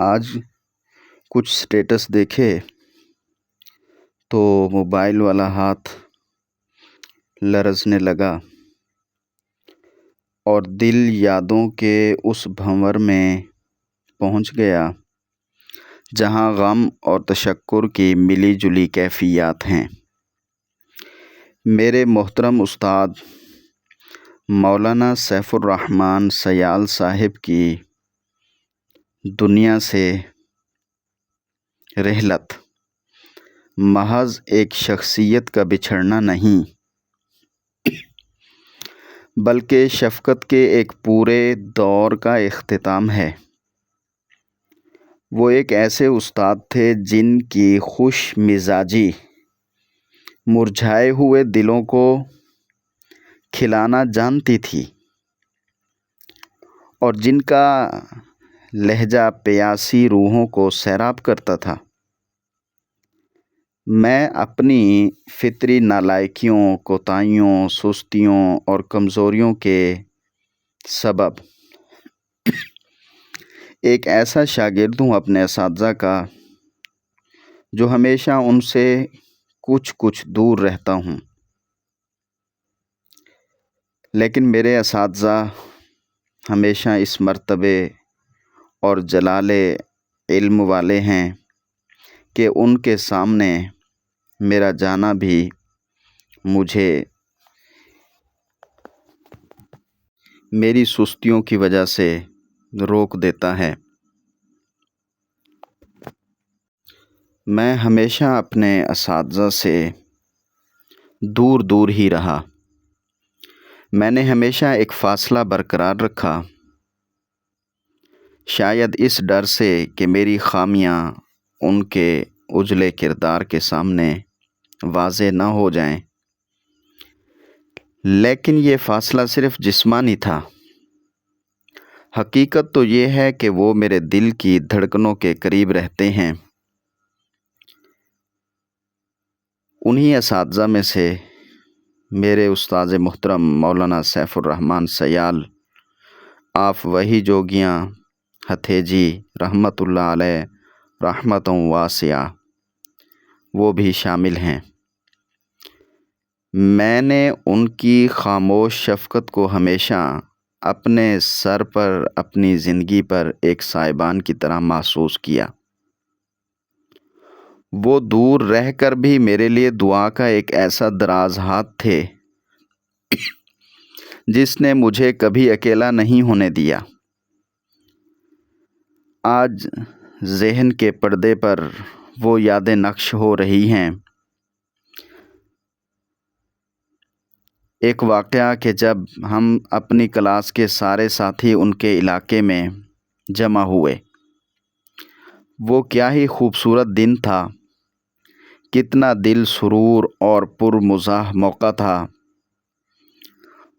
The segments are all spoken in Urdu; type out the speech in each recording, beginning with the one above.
آج کچھ سٹیٹس دیکھے تو موبائل والا ہاتھ لرزنے لگا اور دل یادوں کے اس بھنور میں پہنچ گیا جہاں غم اور تشکر کی ملی جلی کیفیات ہیں۔ میرے محترم استاد مولانا سیف الرحمن سیال صاحب کی دنیا سے رحلت محض ایک شخصیت کا بچھڑنا نہیں بلکہ شفقت کے ایک پورے دور کا اختتام ہے۔ وہ ایک ایسے استاد تھے جن کی خوش مزاجی مرجھائے ہوئے دلوں کو کھلانا جانتی تھی اور جن کا لہجہ پیاسی روحوں کو سیراب کرتا تھا۔ میں اپنی فطری نالائکیوں، کوتاہیوں، سستیوں اور کمزوریوں کے سبب ایک ایسا شاگرد ہوں اپنے اساتذہ کا جو ہمیشہ ان سے کچھ دور رہتا ہوں، لیکن میرے اساتذہ ہمیشہ اس مرتبے اور جلال علم والے ہیں کہ ان کے سامنے میرا جانا بھی مجھے میری سستیوں کی وجہ سے روک دیتا ہے۔ میں ہمیشہ اپنے اساتذہ سے دور ہی رہا۔ میں نے ہمیشہ ایک فاصلہ برقرار رکھا، شاید اس ڈر سے کہ میری خامیاں ان کے اجلے کردار کے سامنے واضح نہ ہو جائیں، لیکن یہ فاصلہ صرف جسمانی تھا۔ حقیقت تو یہ ہے کہ وہ میرے دل کی دھڑکنوں کے قریب رہتے ہیں۔ انہی اساتذہ میں سے میرے استاد محترم مولانا سیف الرحمن سیال آف وہی جوگیاں ہتھیجی رحمۃ اللہ علیہ رحمتوں واسعہ وہ بھی شامل ہیں۔ میں نے ان کی خاموش شفقت کو ہمیشہ اپنے سر پر، اپنی زندگی پر ایک سائبان کی طرح محسوس کیا۔ وہ دور رہ کر بھی میرے لیے دعا کا ایک ایسا دراز ہاتھ تھے جس نے مجھے کبھی اکیلا نہیں ہونے دیا۔ آج ذہن کے پردے پر وہ یادیں نقش ہو رہی ہیں۔ ایک واقعہ کہ جب ہم اپنی کلاس کے سارے ساتھی ان کے علاقے میں جمع ہوئے، وہ کیا ہی خوبصورت دن تھا، کتنا دل سرور اور پرمزاح موقع تھا۔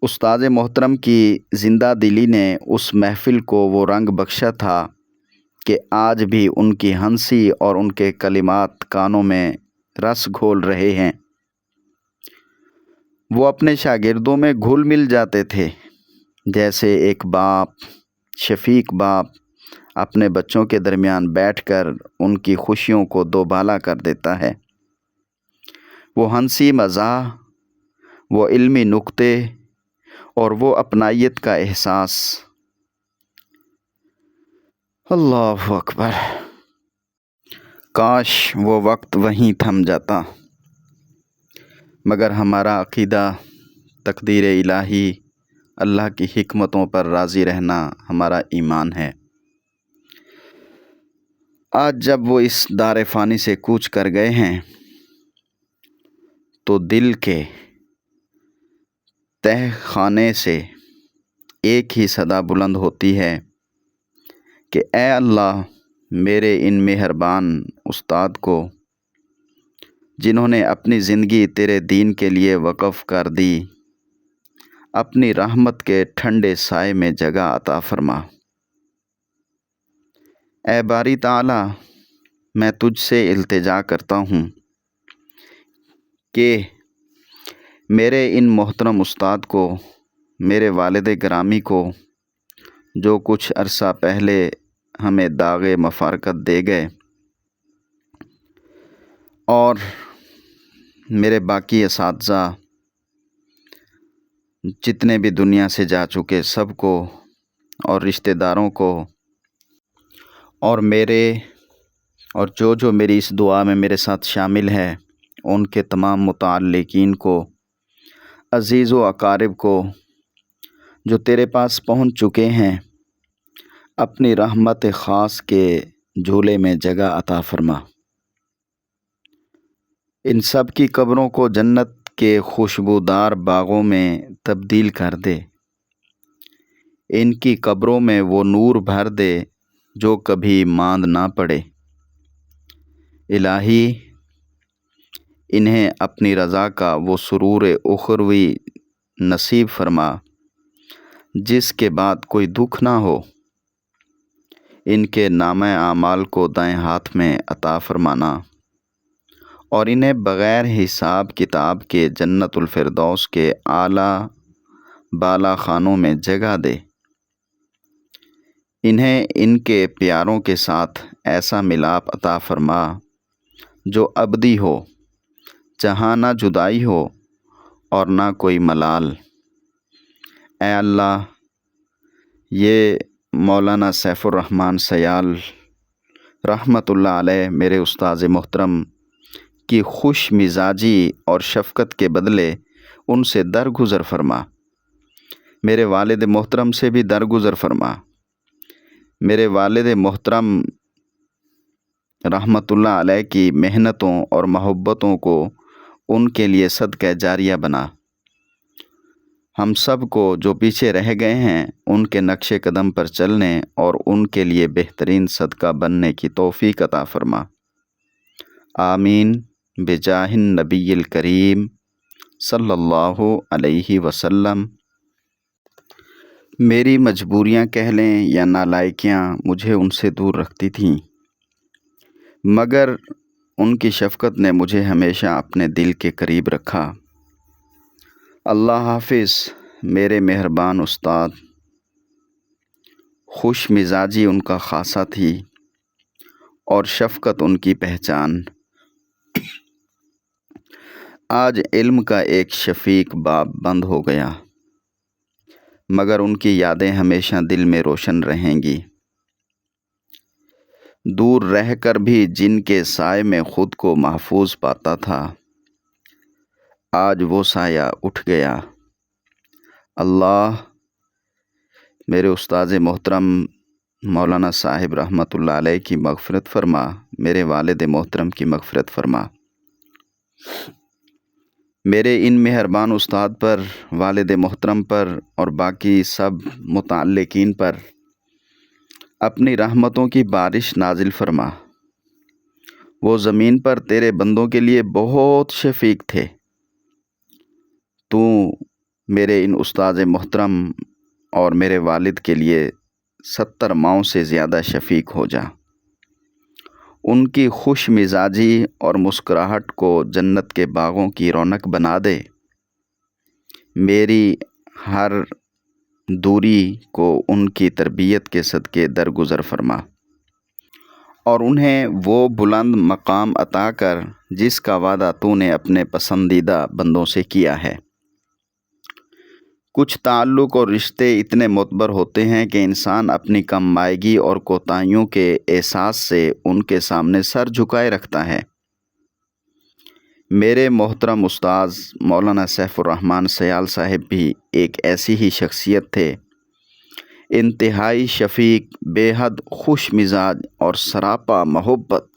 استاد محترم کی زندہ دلی نے اس محفل کو وہ رنگ بخشا تھا کہ آج بھی ان کی ہنسی اور ان کے کلمات کانوں میں رس گھول رہے ہیں۔ وہ اپنے شاگردوں میں گھل مل جاتے تھے، جیسے ایک باپ، شفیق باپ اپنے بچوں کے درمیان بیٹھ کر ان کی خوشیوں کو دوبالا کر دیتا ہے۔ وہ ہنسی مزاح، وہ علمی نکتے اور وہ اپنائیت کا احساس، اللہ اکبر! کاش وہ وقت وہیں تھم جاتا، مگر ہمارا عقیدہ تقدیر الہی، اللہ کی حکمتوں پر راضی رہنا ہمارا ایمان ہے۔ آج جب وہ اس دار فانی سے کوچ کر گئے ہیں تو دل کے تہ خانے سے ایک ہی صدا بلند ہوتی ہے کہ اے اللہ، میرے ان مہربان استاد کو جنہوں نے اپنی زندگی تیرے دین کے لیے وقف کر دی، اپنی رحمت کے ٹھنڈے سائے میں جگہ عطا فرما۔ اے باری تعالی، میں تجھ سے التجا کرتا ہوں کہ میرے ان محترم استاد کو، میرے والد گرامی کو، جو کچھ عرصہ پہلے ہمیں داغ مفارقت دے گئے، اور میرے باقی اساتذہ جتنے بھی دنیا سے جا چکے سب کو، اور رشتہ داروں کو، اور جو میری اس دعا میں میرے ساتھ شامل ہے ان کے تمام متعلقین کو، عزیز و اقارب کو جو تیرے پاس پہنچ چکے ہیں، اپنی رحمت خاص کے جھولے میں جگہ عطا فرما۔ ان سب کی قبروں کو جنت کے خوشبودار باغوں میں تبدیل کر دے، ان کی قبروں میں وہ نور بھر دے جو کبھی ماند نہ پڑے۔ الہی، انہیں اپنی رضا کا وہ سرور اخروی نصیب فرما جس کے بعد کوئی دکھ نہ ہو۔ ان کے نامہ اعمال کو دائیں ہاتھ میں عطا فرمانا، اور انہیں بغیر حساب کتاب کے جنت الفردوس کے اعلیٰ بالا خانوں میں جگہ دے۔ انہیں ان کے پیاروں کے ساتھ ایسا ملاپ عطا فرما جو ابدی ہو، جہاں نہ جدائی ہو اور نہ کوئی ملال۔ اے اللہ، یہ مولانا سیف الرحمن سیال رحمۃ اللہ علیہ میرے استاذ محترم کی خوش مزاجی اور شفقت کے بدلے ان سے درگزر فرما۔ میرے والد محترم سے بھی درگزر فرما۔ میرے والد محترم رحمۃ اللہ علیہ کی محنتوں اور محبتوں کو ان کے لیے صدقہ جاریہ بنا۔ ہم سب کو جو پیچھے رہ گئے ہیں ان کے نقش قدم پر چلنے اور ان کے لیے بہترین صدقہ بننے کی توفیق عطا فرما۔ آمین بجاہ النبی الکریم صلی اللہ علیہ وسلم۔ میری مجبوریاں کہہ لیں یا نالائکیاں مجھے ان سے دور رکھتی تھیں، مگر ان کی شفقت نے مجھے ہمیشہ اپنے دل کے قریب رکھا۔ اللہ حافظ میرے مہربان استاد۔ خوش مزاجی ان کا خاصہ تھی اور شفقت ان کی پہچان۔ آج علم کا ایک شفیق باب بند ہو گیا، مگر ان کی یادیں ہمیشہ دل میں روشن رہیں گی۔ دور رہ کر بھی جن کے سائے میں خود کو محفوظ پاتا تھا، آج وہ سایہ اٹھ گیا۔ اللہ میرے استاذ محترم مولانا صاحب رحمۃ اللہ علیہ کی مغفرت فرما، میرے والد محترم کی مغفرت فرما۔ میرے ان مہربان استاد پر، والد محترم پر اور باقی سب متعلقین پر اپنی رحمتوں کی بارش نازل فرما۔ وہ زمین پر تیرے بندوں کے لیے بہت شفیق تھے، تو میرے ان استاد محترم اور میرے والد کے لیے 70 ماؤں سے زیادہ شفیق ہو جا۔ ان کی خوش مزاجی اور مسکراہٹ کو جنت کے باغوں کی رونق بنا دے۔ میری ہر دوری کو ان کی تربیت کے صدقے درگزر فرما، اور انہیں وہ بلند مقام عطا کر جس کا وعدہ تو نے اپنے پسندیدہ بندوں سے کیا ہے۔ کچھ تعلق اور رشتے اتنے معتبر ہوتے ہیں کہ انسان اپنی کم مائگی اور کوتاہیوں کے احساس سے ان کے سامنے سر جھکائے رکھتا ہے۔ میرے محترم استاذ مولانا سیف الرحمن سیال صاحب بھی ایک ایسی ہی شخصیت تھے، انتہائی شفیق، بے حد خوش مزاج اور سراپا محبت۔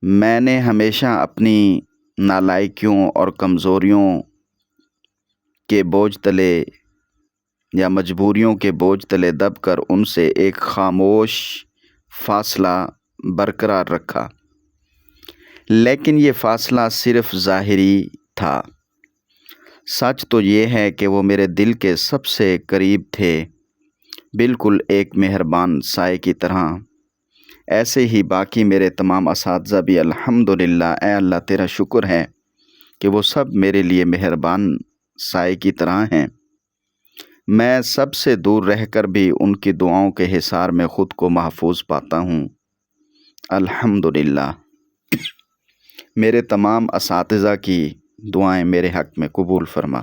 میں نے ہمیشہ اپنی نالائکیوں اور کمزوریوں کے بوجھ تلے یا مجبوریوں کے بوجھ تلے دب کر ان سے ایک خاموش فاصلہ برقرار رکھا، لیکن یہ فاصلہ صرف ظاہری تھا۔ سچ تو یہ ہے کہ وہ میرے دل کے سب سے قریب تھے، بالکل ایک مہربان سائے کی طرح۔ ایسے ہی باقی میرے تمام اساتذہ بھی الحمدللہ، اے اللہ تیرا شکر ہے کہ وہ سب میرے لیے مہربان سائے کی طرح ہیں۔ میں سب سے دور رہ کر بھی ان کی دعاؤں کے حصار میں خود کو محفوظ پاتا ہوں۔ الحمدللہ، میرے تمام اساتذہ کی دعائیں میرے حق میں قبول فرما۔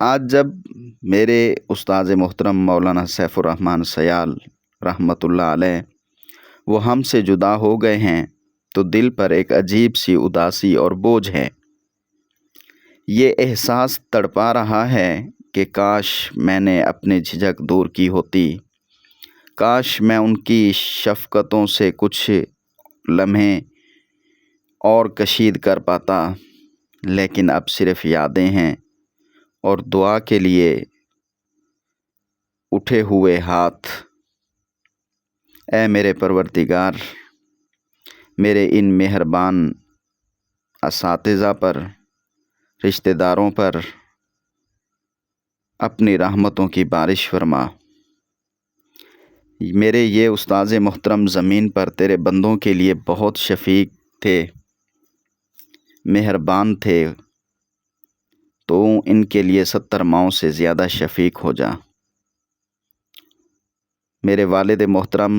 آج جب میرے استاذ محترم مولانا سیف الرحمن سیال رحمۃ اللہ علیہ وہ ہم سے جدا ہو گئے ہیں تو دل پر ایک عجیب سی اداسی اور بوجھ ہے۔ یہ احساس تڑپا رہا ہے کہ کاش میں نے اپنی جھجک دور کی ہوتی، کاش میں ان کی شفقتوں سے کچھ لمحے اور کشید کر پاتا، لیکن اب صرف یادیں ہیں اور دعا کے لیے اٹھے ہوئے ہاتھ۔ اے میرے پروردگار، میرے ان مہربان اساتذہ پر، رشتہ داروں پر اپنی رحمتوں کی بارش فرما۔ میرے یہ استاذ محترم زمین پر تیرے بندوں کے لیے بہت شفیق تھے، مہربان تھے، تو ان کے لیے 70 ماؤں سے زیادہ شفیق ہو جا۔ میرے والد محترم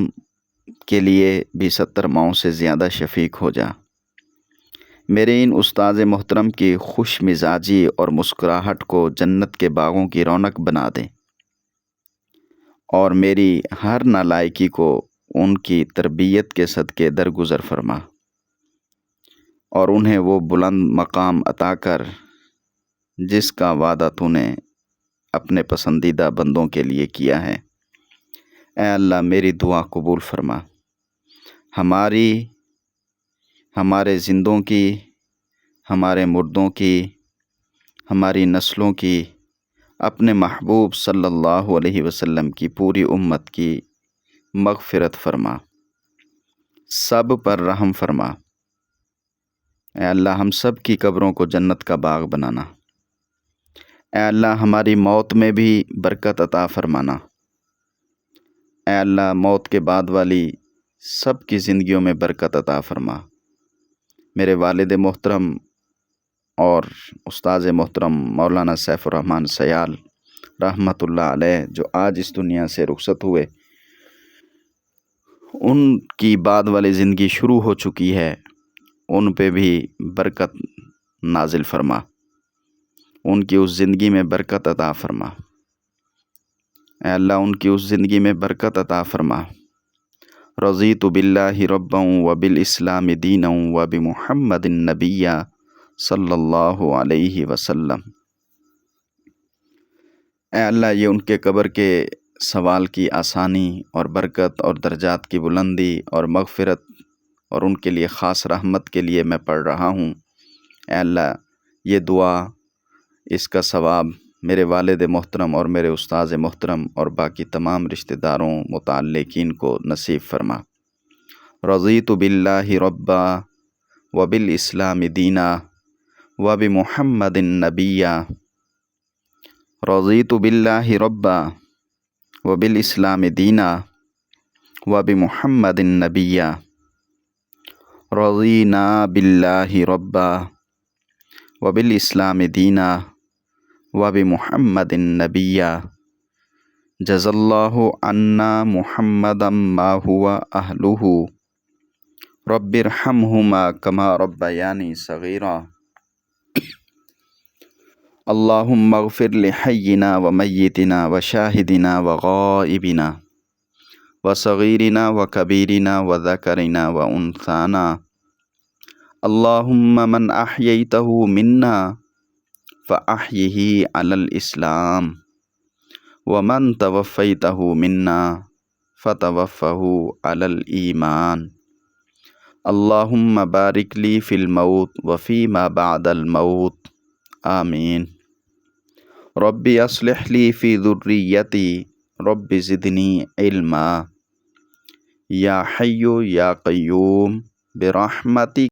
کے لیے بھی 70 ماؤں سے زیادہ شفیق ہو جا۔ میرے ان استاذ محترم کی خوش مزاجی اور مسکراہٹ کو جنت کے باغوں کی رونق بنا دے، اور میری ہر نالائکی کو ان کی تربیت کے صدقے درگزر فرما، اور انہیں وہ بلند مقام عطا کر جس کا وعدہ تو نے اپنے پسندیدہ بندوں کے لیے کیا ہے۔ اے اللہ، میری دعا قبول فرما۔ ہمارے زندوں کی، ہمارے مردوں کی، ہماری نسلوں کی، اپنے محبوب صلی اللہ علیہ وسلم کی پوری امت کی مغفرت فرما، سب پر رحم فرما۔ اے اللہ، ہم سب کی قبروں کو جنت کا باغ بنانا۔ اے اللہ، ہماری موت میں بھی برکت عطا فرمانا۔ اے اللہ، موت کے بعد والی سب کی زندگیوں میں برکت عطا فرما۔ میرے والد محترم اور استاذ محترم مولانا سیف الرحمن سیال رحمۃ اللہ علیہ جو آج اس دنیا سے رخصت ہوئے، ان کی بعد والی زندگی شروع ہو چکی ہے، ان پہ بھی برکت نازل فرما، ان کی اس زندگی میں برکت عطا فرما۔ اے اللہ، ان کی اس زندگی میں برکت عطا فرما۔ رضیت باللہ ربا وبالاسلام دینا وبمحمد نبیا صلی اللہ علیہ وسلم۔ اے اللہ، یہ ان کے قبر کے سوال کی آسانی اور برکت اور درجات کی بلندی اور مغفرت اور ان کے لیے خاص رحمت کے لیے میں پڑھ رہا ہوں۔ اے اللہ، یہ دعا، اس کا ثواب میرے والد محترم اور میرے استاذ محترم اور باقی تمام رشتہ داروں متعلقین کو نصیب فرما۔ رضیت باللہ ربا وبالاسلام دینا وبمحمد نبیا۔ رضیت باللہ ربا وبالاسلام دینا وبمحمد نبیا۔ رضینا باللہ ربا وبالاسلام دینا وبمحمد نبیا۔ جزا اللہ عنا محمدا ما هو اہلہ رب ارحمہما کما ربیانی صغیرا۔ اللہم اغفر لحینا ومیتنا وشاہدنا وغائبنا وصغیرنا وکبیرنا وذکرنا وانثانا۔ اللہم من احییتہ منا فاحیہ علی الاسلام ومن توفیتہ منا فتوفہ علی الایمان۔ اللہم بارک لی فی الموت وفی ما بعد الموت، آمین۔ رب اصلح لی فی ذریتی رب زدنی علما۔ یا حی یا قیوم برحمتک